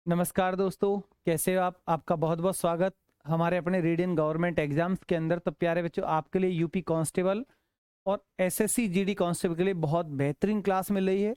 नमस्कार दोस्तों, कैसे हो आप? आपका बहुत बहुत स्वागत हमारे अपने रीडियन गवर्नमेंट एग्जाम्स के अंदर। तो प्यारे बच्चों, आपके लिए यूपी कांस्टेबल और एसएससी जीडी कांस्टेबल के लिए बहुत बेहतरीन क्लास मिल रही है।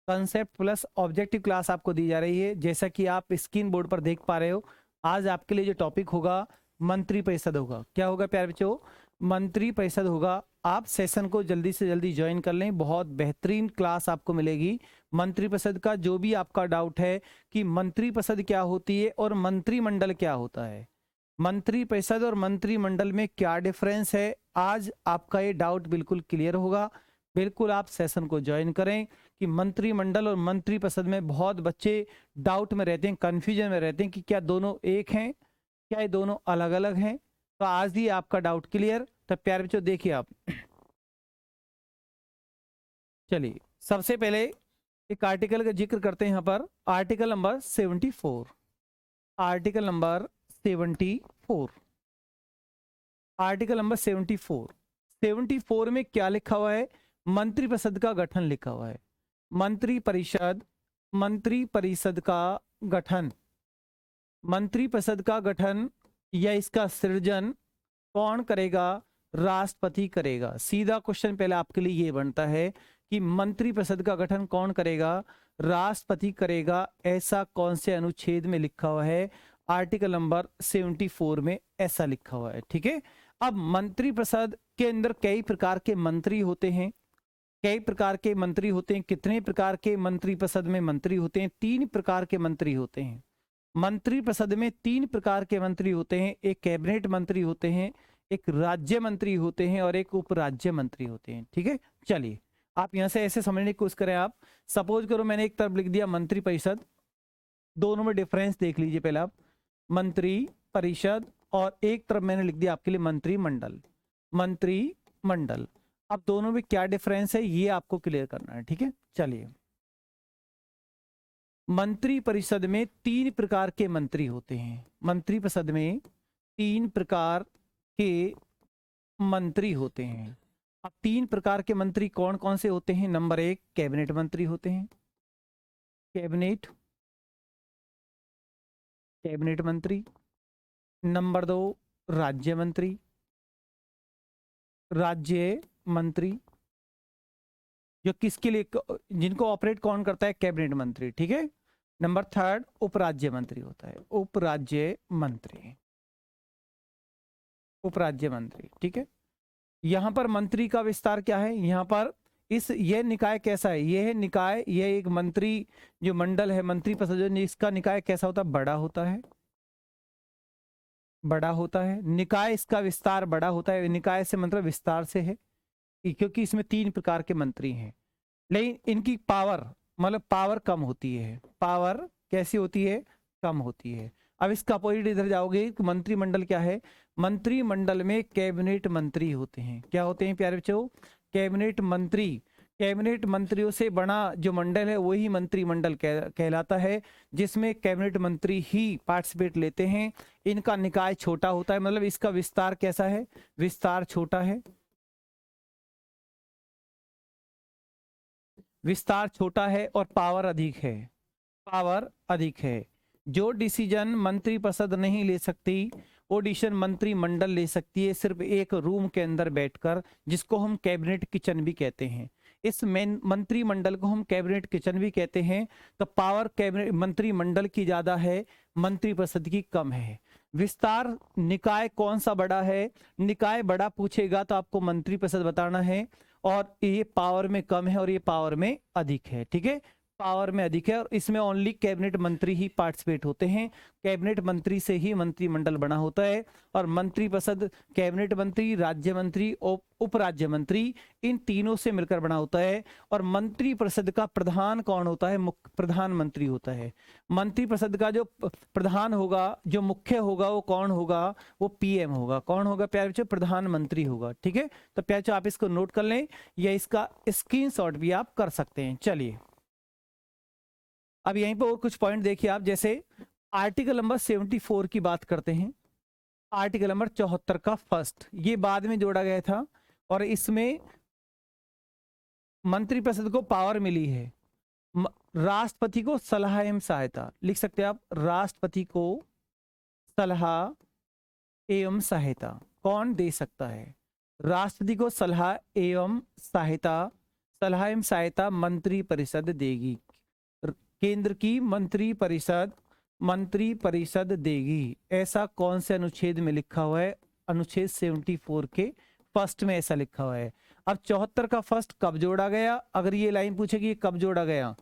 कंसेप्ट प्लस ऑब्जेक्टिव क्लास आपको दी जा रही है। जैसा कि आप स्क्रीन बोर्ड पर देख पा रहे हो, आज आपके लिए जो टॉपिक होगा मंत्री परिषद होगा। क्या होगा प्यारे बच्चों? मंत्री परिषद होगा। आप सेशन को जल्दी से जल्दी ज्वाइन कर लें, बहुत बेहतरीन क्लास आपको मिलेगी। मंत्री परिषद का जो भी आपका डाउट है कि मंत्री परिषद क्या होती है और मंत्रिमंडल क्या होता है, मंत्री परिषद और मंत्रिमंडल में क्या डिफरेंस है, आज आपका ये डाउट बिल्कुल क्लियर होगा। बिल्कुल आप सेशन को ज्वाइन करें कि मंत्रिमंडल और मंत्री परिषद में बहुत बच्चे डाउट में रहते हैं, कंफ्यूजन में रहते हैं कि क्या दोनों एक हैं, क्या ये दोनों अलग अलग हैं। तो आज ही आपका डाउट क्लियर। तो प्यारे बच्चों देखिए आप, चलिए सबसे पहले एक आर्टिकल का जिक्र करते हैं। यहाँ पर article number 74, article number 74, article number 74। 74 में क्या लिखा हुआ है? मंत्रिपरिषद का गठन लिखा हुआ है। मंत्री परिषद, मंत्री परिषद का गठन, मंत्री परिषद का गठन या इसका सृजन कौन करेगा? राष्ट्रपति करेगा। सीधा क्वेश्चन पहले आपके लिए ये बनता है कि मंत्री परिषद का गठन कौन करेगा? राष्ट्रपति करेगा। ऐसा कौन से अनुच्छेद में लिखा हुआ है? आर्टिकल नंबर 74 में ऐसा लिखा हुआ है। ठीक है। अब मंत्री परिषद के अंदर कई प्रकार के मंत्री होते हैं, कई प्रकार के मंत्री होते हैं। कितने प्रकार के मंत्री परिषद में मंत्री होते हैं? 3 प्रकार के मंत्री होते हैं। मंत्री परिषद में 3 प्रकार के मंत्री होते हैं। एक कैबिनेट मंत्री होते हैं, एक राज्य मंत्री होते हैं और एक उपराज्य मंत्री होते हैं। ठीक है। चलिए आप यहां से ऐसे समझने की कोशिश करें। आप सपोज करो मैंने एक तरफ लिख दिया मंत्री परिषद, दोनों में डिफरेंस देख लीजिए पहले आप। मंत्री परिषद और एक तरफ मैंने लिख दिया आपके लिए मंत्रिमंडल, मंत्रिमंडल। अब दोनों में क्या डिफरेंस है ये आपको क्लियर करना है। ठीक है। चलिए, मंत्री परिषद में 3 प्रकार के मंत्री होते हैं। मंत्री परिषद में 3 प्रकार के मंत्री होते हैं। अब 3 प्रकार के मंत्री कौन कौन से होते हैं? नंबर 1 कैबिनेट मंत्री होते हैं, कैबिनेट, कैबिनेट मंत्री। नंबर 2 राज्य मंत्री, राज्य मंत्री, जो किसके लिए, जिनको ऑपरेट कौन करता है? कैबिनेट मंत्री। ठीक है। नंबर 3 उपराज्य मंत्री होता है, उपराज्य मंत्री, उपराज्य मंत्री। ठीक है। यहां पर मंत्री का विस्तार क्या है? यहां पर यह निकाय कैसा है? यह है निकाय, यह एक मंत्री जो मंडल है, मंत्री परिषद, इसका निकाय कैसा होता है? बड़ा होता है, बड़ा होता है। निकाय इसका विस्तार बड़ा होता है। निकाय से मतलब विस्तार से है, क्योंकि इसमें 3 प्रकार के मंत्री हैं। लेकिन इनकी पावर, मतलब पावर कम होती है। पावर कैसी होती है? कम होती है। अब इसका अपोजिट इधर जाओगे, मंत्रिमंडल क्या है? मंत्रिमंडल में कैबिनेट मंत्री होते हैं। क्या होते हैं प्यारे बच्चों? कैबिनेट मंत्री। कैबिनेट मंत्रियों से बड़ा जो मंडल है वही मंत्रिमंडल कहलाता है, जिसमें कैबिनेट मंत्री ही पार्टिसिपेट लेते हैं। इनका निकाय छोटा होता है, मतलब इसका विस्तार कैसा है? विस्तार छोटा है, विस्तार छोटा है और पावर अधिक है, पावर अधिक है। जो डिसीजन मंत्री परिषद नहीं ले सकती वो डिसीजन मंत्रिमंडल ले सकती है, सिर्फ एक रूम के अंदर बैठकर, जिसको हम कैबिनेट किचन भी कहते हैं। इस मंत्रिमंडल को हम कैबिनेट किचन भी कहते हैं। तो पावर कैबिनेट मंत्रिमंडल की ज्यादा है, मंत्री परिषद की कम है। विस्तार, निकाय कौन सा बड़ा है? निकाय बड़ा पूछेगा तो आपको मंत्री परिषद बताना है, और ये पावर में कम है और ये पावर में अधिक है। ठीक है। पावर में अधिक है और इसमें ओनली कैबिनेट मंत्री ही पार्टिसिपेट होते हैं। कैबिनेट मंत्री से ही मंत्रिमंडल बना होता है। और मंत्री परिषद कैबिनेट मंत्री, राज्य मंत्री और उपराज्य मंत्री, इन तीनों से मिलकर बना होता है। और मंत्री परिषद का प्रधान कौन होता है? प्रधानमंत्री होता है। मंत्री परिषद का जो प्रधान होगा, जो मुख्य होगा, वो कौन होगा? वो पीएम होगा। कौन होगा प्यारे बच्चों? प्रधानमंत्री होगा। ठीक है। तो प्यारे बच्चों आप इसको नोट कर लें या इसका स्क्रीनशॉट भी आप कर सकते हैं। चलिए अब यहीं पर और कुछ पॉइंट देखिए आप। जैसे आर्टिकल नंबर 74 की बात करते हैं। आर्टिकल नंबर 74 का फर्स्ट, ये बाद में जोड़ा गया था और इसमें मंत्रिपरिषद को पावर मिली है। राष्ट्रपति को सलाह एवं सहायता लिख सकते हैं आप, राष्ट्रपति को सलाह एवं सहायता कौन दे सकता है? राष्ट्रपति को सलाह एवं सहायता मंत्री परिषद देगी। केंद्र की मंत्री परिषद देगी। ऐसा कौन से अनुच्छेद में लिखा हुआ है? अनुच्छेद 74 के फर्स्ट में ऐसा लिखा हुआ है। अब 74 का फर्स्ट कब जोड़ा गया? अगर ये लाइन पूछेगी कब जोड़ा गया,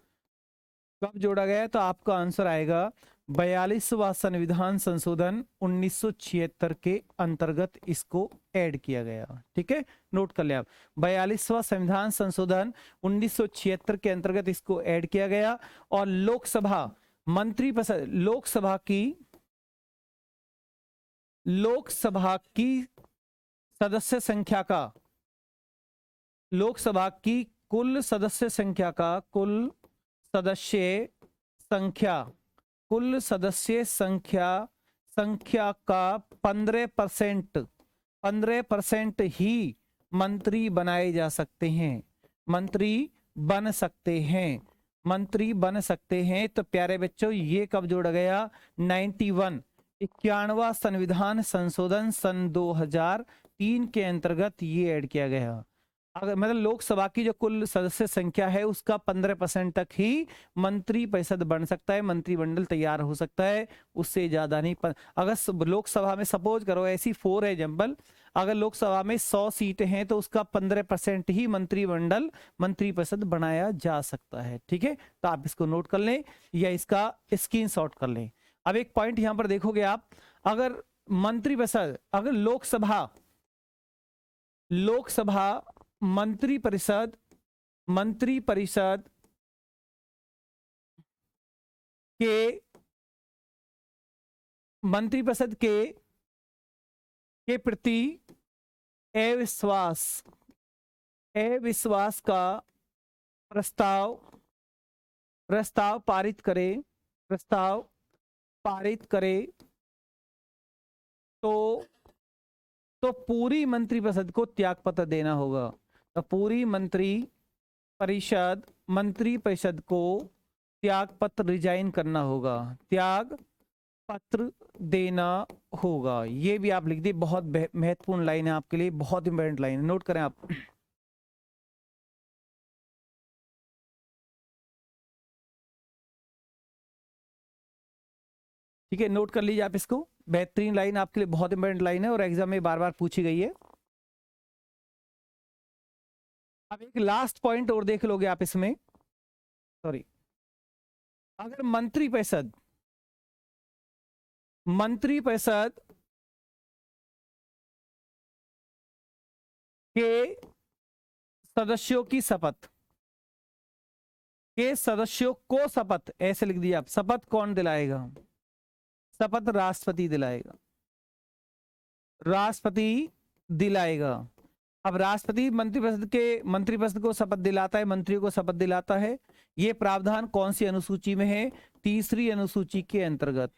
तो आपका आंसर आएगा 42वां संविधान संशोधन 1976 के अंतर्गत इसको ऐड किया गया। ठीक है, नोट कर ले आप, 42वां संविधान संशोधन 1976 के अंतर्गत इसको ऐड किया गया। और लोकसभा मंत्री परिषद, लोकसभा की सदस्य संख्या का, लोकसभा की कुल सदस्य संख्या का, कुल सदस्य संख्या का 15% ही मंत्री बनाए जा सकते हैं, मंत्री बन सकते हैं। तो प्यारे बच्चों ये कब जोड़ा गया? 91वां संविधान संशोधन सन 2003 के अंतर्गत ये ऐड किया गया। अगर मतलब लोकसभा की जो कुल सदस्य संख्या है उसका 15% तक ही मंत्री परिषद बन सकता है, मंत्रिमंडल तैयार हो सकता है, उससे ज्यादा नहीं। अगर लोकसभा में सपोज करो ऐसी 4 एग्जाम्पल, अगर लोकसभा में 100 सीटें हैं तो उसका 15% ही मंत्री परिषद बनाया जा सकता है। ठीक है, तो आप इसको नोट कर लें या इसका स्क्रीनशॉट कर लें। अब एक पॉइंट यहां पर देखोगे आप, अगर मंत्री परिषद, अगर लोकसभा मंत्री परिषद के प्रति अविश्वास का प्रस्ताव पारित करे तो पूरी मंत्रिपरिषद को त्यागपत्र देना होगा। तो पूरी मंत्रिपरिषद को त्यागपत्र रिजाइन करना होगा, त्यागपत्र देना होगा। ये भी आप लिख दी, बहुत महत्वपूर्ण लाइन है आपके लिए, बहुत इंपॉर्टेंट लाइन है, नोट करें आप। ठीक है, नोट कर लीजिए आप इसको, बेहतरीन लाइन आपके लिए, बहुत इंपॉर्टेंट लाइन है और एग्जाम में बार बार पूछी गई है। अब एक लास्ट पॉइंट और देख लोगे आप इसमें, सॉरी, अगर मंत्री परिषद के सदस्यों को शपथ, ऐसे लिख दिया आप, शपथ कौन दिलाएगा? शपथ राष्ट्रपति दिलाएगा। अब राष्ट्रपति मंत्रिपरिषद को शपथ दिलाता है, मंत्रियों को शपथ दिलाता है। ये प्रावधान कौन सी अनुसूची में है? तीसरी अनुसूची के अंतर्गत,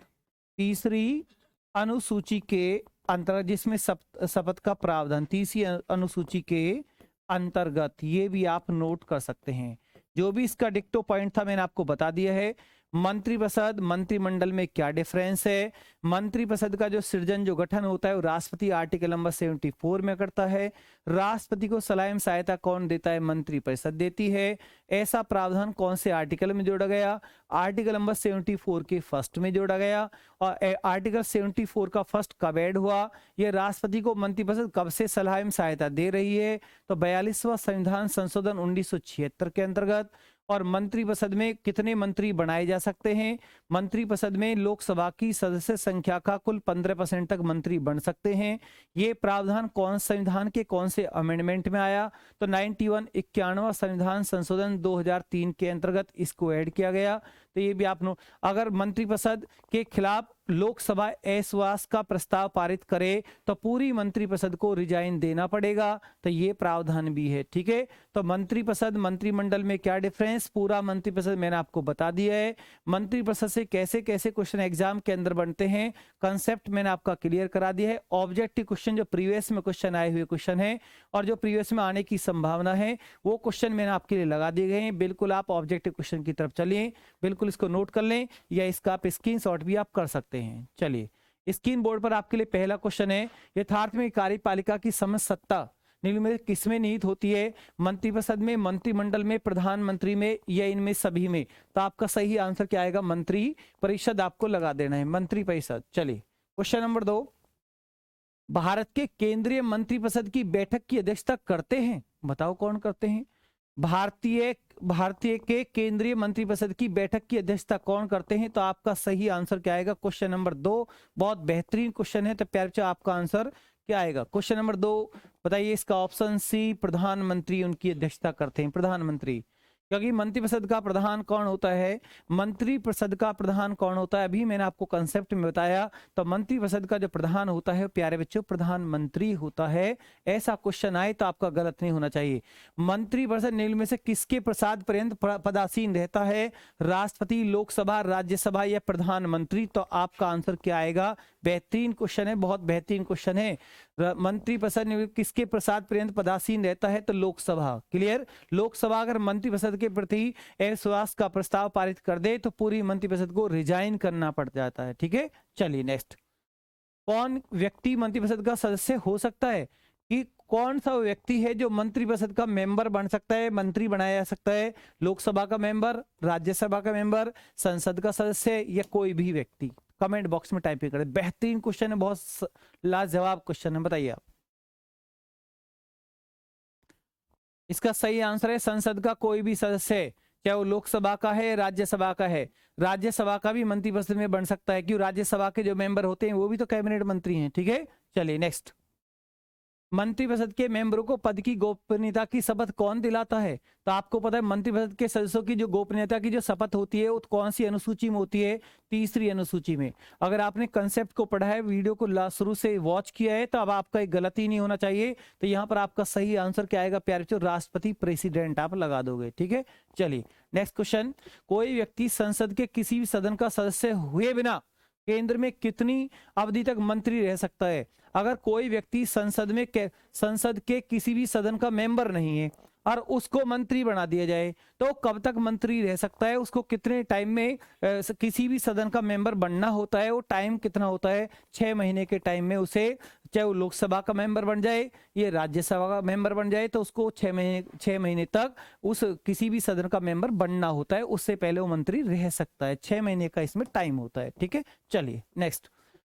जिसमें शपथ का प्रावधान तीसरी अनुसूची के अंतर्गत, ये भी आप नोट कर सकते हैं। जो भी इसका डिक्टो पॉइंट था मैंने आपको बता दिया है। मंत्रिपरिषद मंत्रिमंडल में क्या डिफरेंस है? मंत्रिपरिषद का जो सृजन, जो गठन होता है वो राष्ट्रपति आर्टिकल नंबर 74 में करता है। राष्ट्रपति को सलाह एवं सहायता कौन देता है? मंत्रिपरिषद देती है। ऐसा प्रावधान कौन से आर्टिकल में जोड़ा गया? आर्टिकल नंबर 74 के फर्स्ट में जोड़ा गया। और आर्टिकल 74 का फर्स्ट कब ऐड हुआ? ये राष्ट्रपति को मंत्रिपरिषद कब से सलाह एवं सहायता दे रही है? तो 42वां संविधान संशोधन 1976 के अंतर्गत। और मंत्रिपरिषद में कितने मंत्री बनाए जा सकते हैं? मंत्रिपरिषद में लोकसभा की सदस्य संख्या का कुल 15% तक मंत्री बन सकते हैं। ये प्रावधान कौन संविधान के कौन से अमेंडमेंट में आया? तो 91वां संविधान संशोधन 2003 के अंतर्गत इसको ऐड किया गया। तो ये भी आप अगर मंत्रिपरिषद के खिलाफ लोकसभा अविश्वास का प्रस्ताव पारित करे तो पूरी मंत्रिपरिषद को रिजाइन देना पड़ेगा, तो ये प्रावधान भी है। ठीक है, तो मंत्रिपरिषद मंत्रिमंडल में क्या डिफरेंस, पूरा मंत्रिपरिषद मैंने आपको बता दिया है। मंत्रिपरिषद से कैसे कैसे क्वेश्चन एग्जाम के अंदर बनते हैं, कंसेप्ट मैंने आपका क्लियर करा दिया है। ऑब्जेक्टिव क्वेश्चन जो प्रीवियस में क्वेश्चन आए हुए क्वेश्चन है और जो प्रीवियस में आने की संभावना है वो क्वेश्चन मैंने आपके लिए लगा दिए गए हैं। बिल्कुल आप ऑब्जेक्टिव क्वेश्चन की तरफ चलिए, बिल्कुल इसको नोट कर लें या इसका आप स्क्रीनशॉट भी आप कर सकते हैं। चलिए, स्क्रीन बोर्ड पर आपके लिए पहला क्वेश्चन है, यथार्थ में कार्यपालिका की समस्त सत्ता निम्न में किसमें निहित होती है, मंत्रिपरिषद में, मंत्रिमंडल में, प्रधानमंत्री में या इनमें सभी में। तो आपका सही आंसर क्या आएगा, मंत्री परिषद आपको लगा देना है, मंत्री परिषद। चलिए क्वेश्चन नंबर 2, भारत के केंद्रीय मंत्रिपरिषद की बैठक की अध्यक्षता करते हैं, बताओ कौन करते हैं। भारतीय के केंद्रीय मंत्रिपरिषद की बैठक की अध्यक्षता कौन करते हैं, तो आपका सही आंसर क्या आएगा, क्वेश्चन नंबर 2। बहुत बेहतरीन क्वेश्चन है, तो प्यारे बच्चों आपका आंसर क्या आएगा, क्वेश्चन नंबर 2 बताइए इसका ऑप्शन सी, प्रधानमंत्री उनकी अध्यक्षता करते हैं, प्रधानमंत्री। क्योंकि मंत्रिपरिषद का प्रधान कौन होता है, मंत्रिपरिषद का प्रधान कौन होता है, अभी मैंने आपको कंसेप्ट में बताया। तो मंत्रिपरिषद का जो प्रधान होता है प्यारे बच्चों प्रधानमंत्री होता है। ऐसा क्वेश्चन आए तो आपका गलत नहीं होना चाहिए। मंत्रिपरिषद निम्न में से किसके प्रसाद पर्यंत पदासीन रहता है, राष्ट्रपति, लोकसभा, राज्यसभा या प्रधानमंत्री। तो आपका आंसर क्या आएगा, बेहतरीन क्वेश्चन है, बहुत बेहतरीन क्वेश्चन है। मंत्रिपरिषद किसके प्रसाद पर्यंत पदासीन रहता है, तो लोकसभा। क्लियर, लोकसभा अगर मंत्रिपरिषद के प्रति अविश्वास का प्रस्ताव पारित कर दे तो पूरी मंत्रिपरिषद को रिजाइन करना पड़ जाता है। ठीक है, चलिए नेक्स्ट, कौन व्यक्ति मंत्रिपरिषद का सदस्य हो सकता है, कि कौन सा व्यक्ति है जो मंत्रिपरिषद का मेंबर बन सकता है, मंत्री बनाया जा सकता है, लोकसभा का मेंबर, राज्यसभा का मेंबर, संसद का सदस्य या कोई भी व्यक्ति। कमेंट बॉक्स में टाइप करें। बेहतरीन क्वेश्चन है, बहुत लाजवाब क्वेश्चन है, बताइए आप। इसका सही आंसर है संसद का कोई भी सदस्य, चाहे वो लोकसभा का है, राज्यसभा का है। राज्यसभा का भी मंत्रिपरिषद में बन सकता है, क्यों, राज्यसभा के जो मेंबर होते हैं वो भी तो कैबिनेट मंत्री हैं। ठीक है, चलिए नेक्स्ट, मंत्रिपरिषद के मेंबरों को पद की गोपनीयता की शपथ कौन दिलाता है। तो आपको पता है मंत्रिपरिषद के सदस्यों की जो गोपनीयता की जो शपथ होती है वो कौन सी अनुसूची में होती है, तीसरी अनुसूची में। अगर आपने कंसेप्ट को पढ़ा है, वीडियो को शुरू से वॉच किया है, तो अब आपका एक गलती नहीं होना चाहिए। तो यहाँ पर आपका सही आंसर क्या आएगा प्यारे बच्चों, राष्ट्रपति प्रेसिडेंट आप लगा दोगे। ठीक है, चलिए नेक्स्ट क्वेश्चन, कोई व्यक्ति संसद के किसी भी सदन का सदस्य हुए बिना केंद्र में कितनी अवधि तक मंत्री रह सकता है। अगर कोई व्यक्ति संसद के किसी भी सदन का मेंबर नहीं है और उसको मंत्री बना दिया जाए तो कब तक मंत्री रह सकता है, उसको कितने टाइम में किसी भी सदन का मेंबर बनना होता है, वो टाइम कितना होता है, 6 महीने के टाइम में उसे, चाहे वो लोकसभा का मेंबर बन जाए ये राज्यसभा का मेंबर बन जाए, तो उसको 6 महीने तक उस किसी भी सदन का मेंबर बनना होता है, उससे पहले वो मंत्री रह सकता है। 6 महीने का इसमें टाइम होता है। ठीक है, चलिए नेक्स्ट,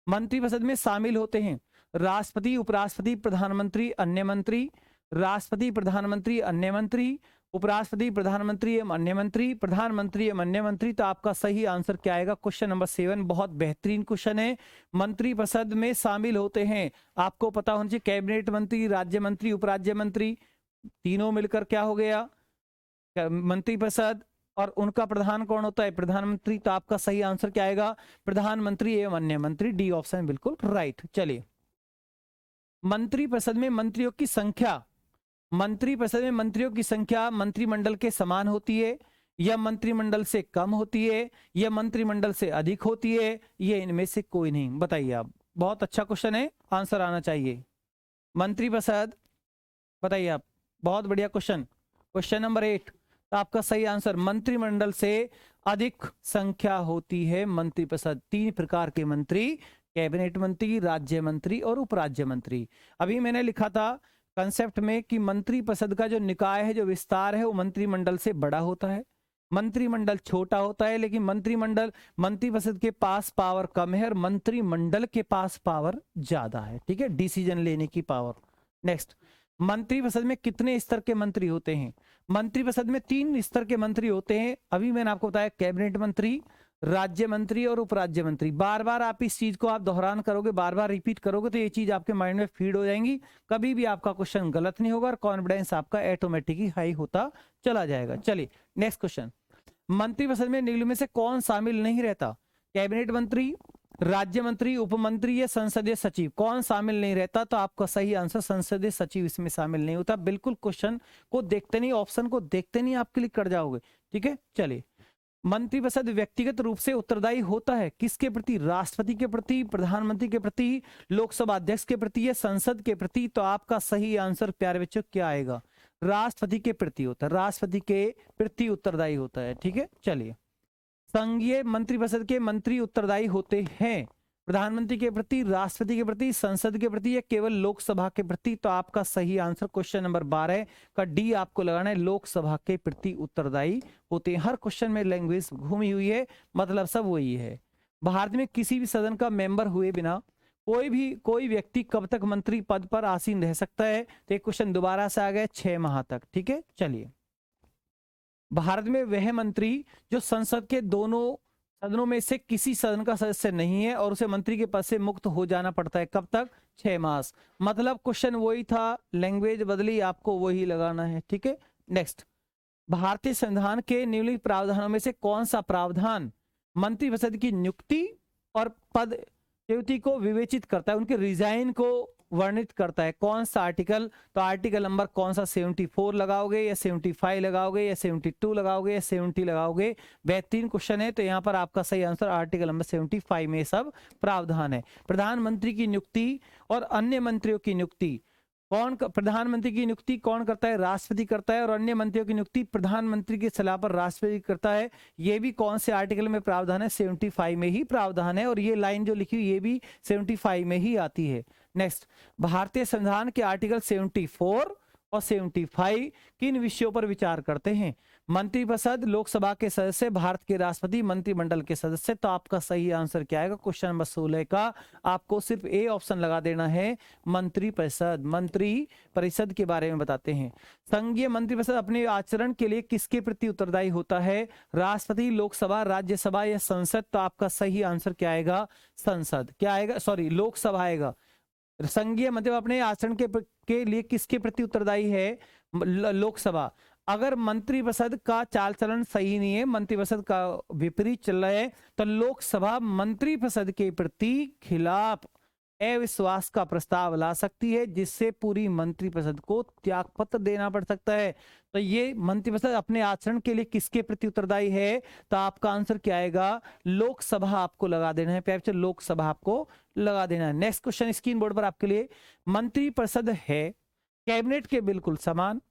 मंत्रिपरिषद में शामिल होते हैं राष्ट्रपति, उपराष्ट्रपति, प्रधानमंत्री, अन्य मंत्री, राष्ट्रपति, प्रधानमंत्री, अन्य मंत्री, उपराष्ट्रपति, प्रधानमंत्री एवं अन्य मंत्री, प्रधानमंत्री एवं अन्य मंत्री। तो आपका सही आंसर क्या आएगा, क्वेश्चन नंबर 7। बहुत बेहतरीन क्वेश्चन है। मंत्रिपरिषद में शामिल होते हैं, आपको पता होना चाहिए, कैबिनेट मंत्री, राज्य मंत्री, उपराज्य मंत्री, तीनों मिलकर क्या हो गया मंत्रिपरिषद, और उनका प्रधान कौन होता है, प्रधानमंत्री। तो आपका सही आंसर क्या आएगा, प्रधानमंत्री एवं अन्य मंत्री, डी ऑप्शन बिल्कुल राइट। चलिए, मंत्रिपरिषद में मंत्रियों की संख्या, मंत्रिपरिषद में मंत्रियों की संख्या मंत्रिमंडल के समान होती है या मंत्रिमंडल से कम होती है या मंत्रिमंडल से अधिक होती है, ये इनमें से कोई नहीं। बताइए आप, बहुत अच्छा क्वेश्चन है, आंसर आना चाहिए। मंत्रिपरिषद, बताइए आप, बहुत बढ़िया क्वेश्चन। क्वेश्चन नंबर 8, तो आपका सही आंसर, मंत्रिमंडल से अधिक संख्या होती है मंत्रिपरिषद। 3 प्रकार के मंत्री, कैबिनेट मंत्री, राज्य मंत्री और उपराज्य मंत्री। अभी मैंने लिखा था कंसेप्ट में कि मंत्रिपरिषद का जो निकाय है, जो विस्तार है, वो मंत्रिमंडल से बड़ा होता है, मंत्रिमंडल छोटा होता है, लेकिन मंत्रिपरिषद के पास पावर कम है और मंत्रिमंडल के पास पावर ज्यादा है। ठीक है, डिसीजन लेने की पावर। नेक्स्ट, मंत्रिपरिषद में कितने स्तर के मंत्री होते हैं। मंत्रिपरिषद में 3 स्तर के मंत्री होते हैं। अभी मैंने आपको बताया, कैबिनेट मंत्री, राज्य मंत्री और उपराज्य मंत्री। बार बार आप इस चीज को आप दोहरान करोगे, बार बार रिपीट करोगे, तो ये चीज आपके माइंड में फीड हो जाएंगी, कभी भी आपका क्वेश्चन गलत नहीं होगा और कॉन्फिडेंस आपका ऑटोमेटिकली हाई होता चला जाएगा। चलिए नेक्स्ट क्वेश्चन, मंत्रिपरिषद में निम्नलिखित में से कौन शामिल नहीं रहता? कैबिनेट मंत्री, राज्य मंत्री, उप मंत्री या संसदीय सचिव, कौन शामिल नहीं रहता? तो आपका सही आंसर संसदीय सचिव इसमें शामिल नहीं होता। बिल्कुल क्वेश्चन को देखते नहीं, ऑप्शन को देखते नहीं आप क्लिक कर जाओगे। ठीक है, चलिए। मंत्रिपरिषद व्यक्तिगत रूप से उत्तरदायी होता है किसके प्रति? राष्ट्रपति के प्रति, प्रधानमंत्री के प्रति, लोकसभा अध्यक्ष के प्रति या संसद के प्रति? तो आपका सही आंसर प्यारे बच्चों क्या आएगा? राष्ट्रपति के प्रति होता है, राष्ट्रपति के प्रति उत्तरदायी होता है। ठीक है, चलिए। संघीय मंत्रिपरिषद के मंत्री उत्तरदायी होते हैं प्रधानमंत्री के प्रति, राष्ट्रपति के प्रति, संसद के प्रति या केवल लोकसभा के प्रति? तो आपका सही आंसर क्वेश्चन नंबर 12 का डी आपको लगाना है, लोकसभा के प्रति उत्तरदायी होते हैं। हर क्वेश्चन में लैंग्वेज घूमी हुई है, मतलब सब वही है। भारत में किसी भी सदन का मेंबर हुए बिना कोई व्यक्ति कब तक मंत्री पद पर आसीन रह सकता है? तो एक क्वेश्चन दोबारा से आ गया, 6 माह तक। ठीक है, चलिए। भारत में वह मंत्री जो संसद के दोनों सदनों में से किसी सदन का सदस्य नहीं है और उसे मंत्री के पद से मुक्त हो जाना पड़ता है, कब तक? 6 मास। मतलब क्वेश्चन वही था, लैंग्वेज बदली, आपको वही लगाना है। ठीक है, नेक्स्ट। भारतीय संविधान के निम्नलिखित प्रावधानों में से कौन सा प्रावधान मंत्रिपरिषद की नियुक्ति और पद च्युति को विवेचित करता है, उनके रिजाइन को वर्णित करता है? कौन सा आर्टिकल? तो आर्टिकल नंबर कौन सा? 74 लगाओगे या 75 लगाओगे या 72 लगाओगे या 70 लगाओगे? बेहतरीन क्वेश्चन है। तो यहाँ पर आपका सही आंसर आर्टिकल नंबर 75 में सब प्रावधान है। प्रधानमंत्री की नियुक्ति और अन्य मंत्रियों की नियुक्ति प्रधानमंत्री की नियुक्ति कौन करता है? राष्ट्रपति करता है। और अन्य मंत्रियों की नियुक्ति प्रधानमंत्री की सलाह पर राष्ट्रपति करता है। ये भी कौन से आर्टिकल में प्रावधान है? 75 में ही प्रावधान है। और ये लाइन जो लिखी हुई ये भी 75 में ही आती है। नेक्स्ट, भारतीय संविधान के आर्टिकल 74 और 75 किन विषयों पर विचार करते हैं? मंत्रिपरिषद, लोकसभा के सदस्य, भारत के राष्ट्रपति, मंत्रिमंडल के सदस्य। तो आपका सही आंसर क्या आएगा? क्वेश्चन नंबर 16 का आपको सिर्फ ए ऑप्शन लगा देना है, मंत्रिपरिषद। मंत्रिपरिषद के बारे में बताते हैं। संघीय मंत्रिपरिषद अपने आचरण के लिए किसके प्रति उत्तरदायी होता है? राष्ट्रपति, लोकसभा, राज्यसभा या संसद? तो आपका सही आंसर क्या आएगा? संसद। क्या आएगा? सॉरी, लोकसभा आएगा। संघीय मतलब अपने आचरण के लिए किसके प्रति उत्तरदायी है? लोकसभा। अगर मंत्रिपरिषद का चाल चलन सही नहीं है, मंत्रिपरिषद का विपरीत चल रहा है, तो लोकसभा मंत्रिपरिषद के प्रति खिलाफ अविश्वास का प्रस्ताव ला सकती है, जिससे पूरी मंत्रिपरिषद को त्यागपत्र देना पड़ सकता है। तो ये मंत्रिपरिषद अपने आचरण के लिए किसके प्रति उत्तरदायी है? तो आपका आंसर क्या आएगा? लोकसभा आपको लगा देना है। प्यारे, लोकसभा आपको लगा देना है। नेक्स्ट क्वेश्चन स्क्रीन बोर्ड पर आपके लिए। मंत्रिपरिषद है कैबिनेट के बिल्कुल समान,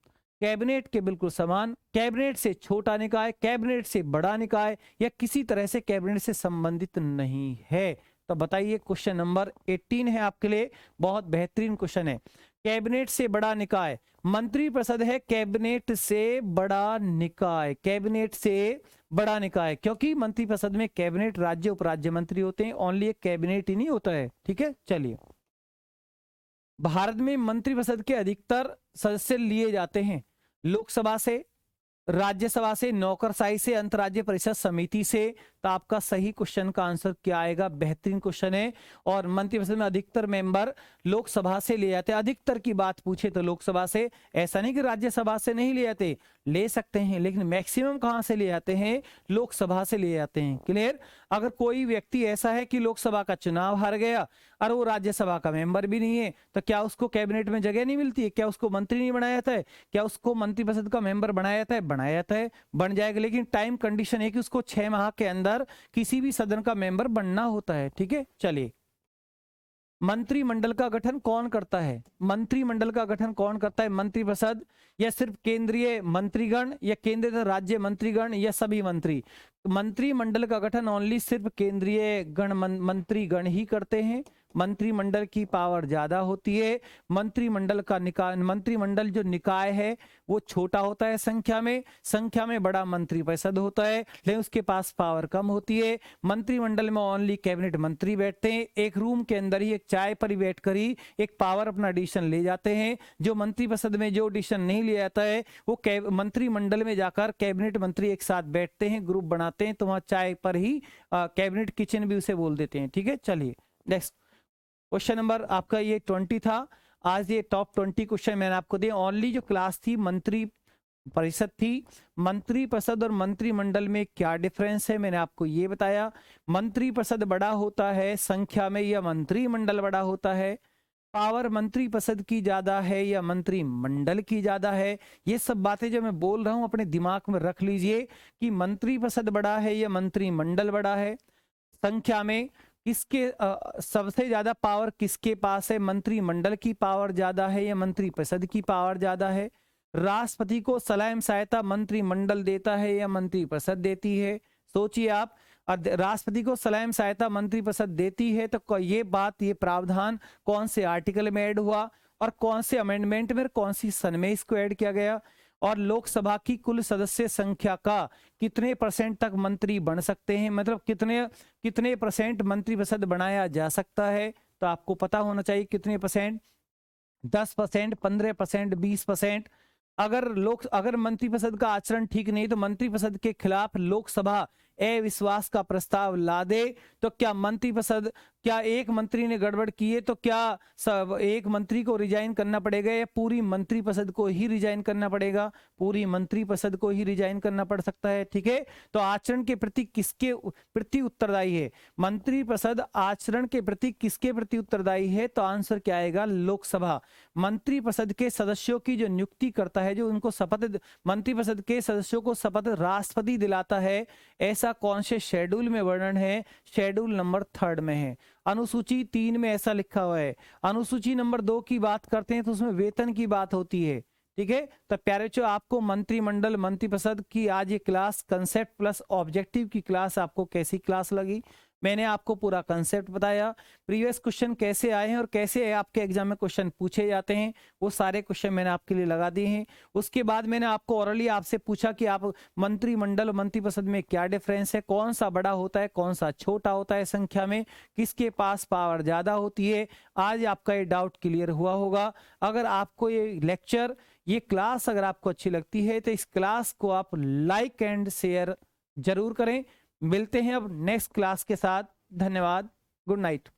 कैबिनेट के बिल्कुल समान, कैबिनेट से छोटा निकाय, कैबिनेट से बड़ा निकाय या किसी तरह से कैबिनेट से संबंधित नहीं है? तो बताइए। क्वेश्चन नंबर 18 है आपके लिए, बहुत बेहतरीन क्वेश्चन है। कैबिनेट से बड़ा निकाय, मंत्रिपरिषद है कैबिनेट से बड़ा निकाय, कैबिनेट से बड़ा निकाय, क्योंकि मंत्रिपरिषद में कैबिनेट, राज्य, उपराज्य मंत्री होते हैं, ओनली एक कैबिनेट ही नहीं होता है। ठीक है, चलिए। भारत में मंत्रिपरिषद के अधिकतर सदस्य लिए जाते हैं लोकसभा से, राज्यसभा से, नौकरशाही से, अंतर्राज्यीय परिषद समिति से। तो आपका सही क्वेश्चन का आंसर क्या आएगा? बेहतरीन क्वेश्चन है। और मंत्रिपरिषद में अधिकतर मेंबर लोकसभा से ले जाते हैं। अधिकतर की बात पूछे तो लोकसभा से, ऐसा नहीं कि राज्यसभा से नहीं ले जाते, ले सकते हैं, लेकिन मैक्सिमम कहां से ले जाते हैं? लोकसभा से ले जाते हैं। क्लियर? अगर कोई व्यक्ति ऐसा है कि लोकसभा का चुनाव हार गया और वो राज्यसभा का मेंबर भी नहीं है, तो क्या उसको कैबिनेट में जगह नहीं मिलती है? क्या उसको मंत्री नहीं बनाया जाता है? क्या उसको मंत्रिपरिषद का मेंबर बनाया जाता है? बनाया जाता है, बन जाएगा, लेकिन टाइम कंडीशन है कि उसको 6 माह के अंदर किसी भी सदन का मेंबर बनना होता है। ठीक है, चलिए। मंत्रिमंडल का गठन कौन करता है? मंत्रिमंडल का गठन कौन करता है? मंत्रिपरिषद या सिर्फ केंद्रीय मंत्रीगण या केंद्रीय राज्य मंत्रीगण या सभी मंत्री? मंत्रिमंडल का गठन ओनली सिर्फ केंद्रीय मंत्रीगण ही करते हैं। मंत्रिमंडल की पावर ज्यादा होती है। मंत्रिमंडल का निकाय, मंत्रिमंडल जो निकाय है वो छोटा होता है संख्या में बड़ा मंत्रिपरिषद होता है, लेकिन उसके पास पावर कम होती है। मंत्रिमंडल में ओनली कैबिनेट मंत्री बैठते हैं, एक रूम के अंदर ही एक चाय पर ही बैठकर ही एक पावर अपना डिसीजन ले जाते हैं। जो मंत्रिपरिषद में जो डिसीजन नहीं लिया जाता है वो मंत्रिमंडल में जाकर कैबिनेट मंत्री एक साथ बैठते हैं, ग्रुप बनाते हैं, तो वहां चाय पर ही कैबिनेट किचन भी उसे बोल देते हैं। ठीक है, चलिए नेक्स्ट क्वेश्चन नंबर आपका ये 20 था। आज ये टॉप 20 क्वेश्चन मैंने आपको दिए। ओनली जो क्लास थी मंत्री परिषद थी। मंत्रिपरिषद और मंत्रिमंडल में क्या डिफरेंस है, मैंने आपको ये बताया। मंत्रिपरिषद बड़ा होता है संख्या में या मंत्रिमंडल बड़ा होता है, पावर मंत्रिपरिषद की ज्यादा है या मंत्रिमंडल की ज्यादा है। ये सब बातें जो मैं बोल रहा हूं अपने दिमाग में रख लीजिए कि मंत्रिपरिषद बड़ा है या मंत्रिमंडल बड़ा है, संख्या में किसके सबसे ज्यादा पावर किसके पास है, मंत्रिमंडल की पावर ज्यादा है या मंत्रिपरिषद की पावर ज्यादा है। राष्ट्रपति को सलाह एवं सहायता मंत्रिमंडल देता है या मंत्रिपरिषद देती है। सोचिए आप, राष्ट्रपति को सलाह एवं सहायता मंत्रिपरिषद देती है तो ये बात, ये प्रावधान कौन से आर्टिकल में ऐड हुआ और कौन से अमेंडमेंट में, कौन सी सन में इसको ऐड किया गया। और लोकसभा की कुल सदस्य संख्या का कितने परसेंट तक मंत्री बन सकते हैं, मतलब कितने परसेंट मंत्रिपरिषद बनाया जा सकता है, तो आपको पता होना चाहिए कितने परसेंट, 10%, 15%, 20%। अगर मंत्रिपरिषद का आचरण ठीक नहीं तो मंत्रिपरिषद के खिलाफ लोकसभा अविश्वास का प्रस्ताव ला दे तो क्या मंत्रिपरिषद, क्या एक मंत्री ने गड़बड़ की है तो क्या सब एक मंत्री को रिजाइन करना पड़ेगा या पूरी मंत्रिपरिषद को ही रिजाइन करना पड़ेगा? पूरी मंत्रिपरिषद को ही रिजाइन करना पड़ सकता है। ठीक है, तो आचरण के प्रति किसके प्रति उत्तरदायी है? मंत्रिपरिषद आचरण के प्रति किसके प्रति उत्तरदायी है? तो आंसर क्या आएगा? लोकसभा। मंत्रिपरिषद के सदस्यों की जो नियुक्ति करता है, जो उनको शपथ, मंत्रिपरिषद के सदस्यों को शपथ राष्ट्रपति दिलाता है, ऐसा कौन से शेड्यूल में वर्णन है? शेड्यूल नंबर 3 में है। अनुसूची 3 में ऐसा लिखा हुआ है। अनुसूची नंबर 2 की बात करते हैं तो उसमें वेतन की बात होती है। ठीक है, तो प्यारे बच्चों, आपको मंत्रिमंडल मंत्रिपरिषद की आज ये क्लास कंसेप्ट प्लस ऑब्जेक्टिव की क्लास आपको कैसी क्लास लगी? मैंने आपको पूरा कंसेप्ट बताया, प्रीवियस क्वेश्चन कैसे आए हैं और कैसे आपके एग्जाम में क्वेश्चन पूछे जाते हैं, वो सारे क्वेश्चन मैंने आपके लिए लगा दिए हैं। उसके बाद मैंने आपको ऑरली आपसे पूछा कि आप मंत्रिमंडल मंत्रिपरिषद में क्या डिफरेंस है, कौन सा बड़ा होता है, कौन सा छोटा होता है संख्या में, किसके पास पावर ज्यादा होती है। आज आपका ये डाउट क्लियर हुआ होगा। अगर आपको ये लेक्चर, ये क्लास अगर आपको अच्छी लगती है तो इस क्लास को आप लाइक एंड शेयर जरूर करें। मिलते हैं अब नेक्स्ट क्लास के साथ। धन्यवाद, गुड नाइट।